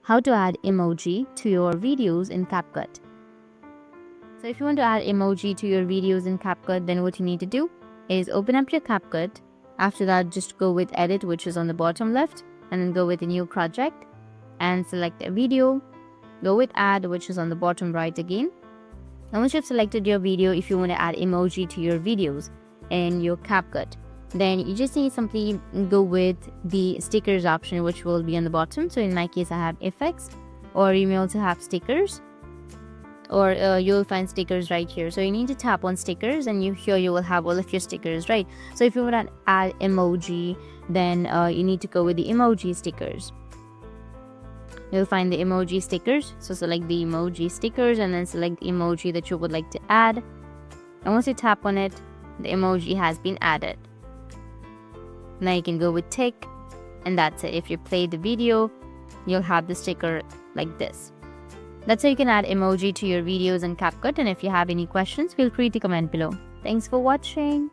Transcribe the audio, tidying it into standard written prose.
how to add emoji to your videos in CapCut. So if you want to add emoji to your videos in CapCut, then what you need to do is open up your CapCut. After that, just go with edit, which is on the bottom left, and then go with a new project and select a video. Go with add, which is on the bottom right again. And once you've selected your video, if you want to add emoji to your videos in your CapCut, then you just need to simply go with the stickers option, which will be on the bottom. So in my case, I have effects, or you may also have stickers, or you'll find stickers right here. So you need to tap on stickers, and here you will have all of your stickers, right? So if you want to add emoji, then you need to go with the emoji stickers. You'll find the emoji stickers. So select the emoji stickers and then select the emoji that you would like to add. And once you tap on it, the emoji has been added. Now you can go with tick, and that's it. If you play the video, you'll have the sticker like this. That's how you can add emoji to your videos in CapCut. And if you have any questions, feel free to comment below. Thanks for watching.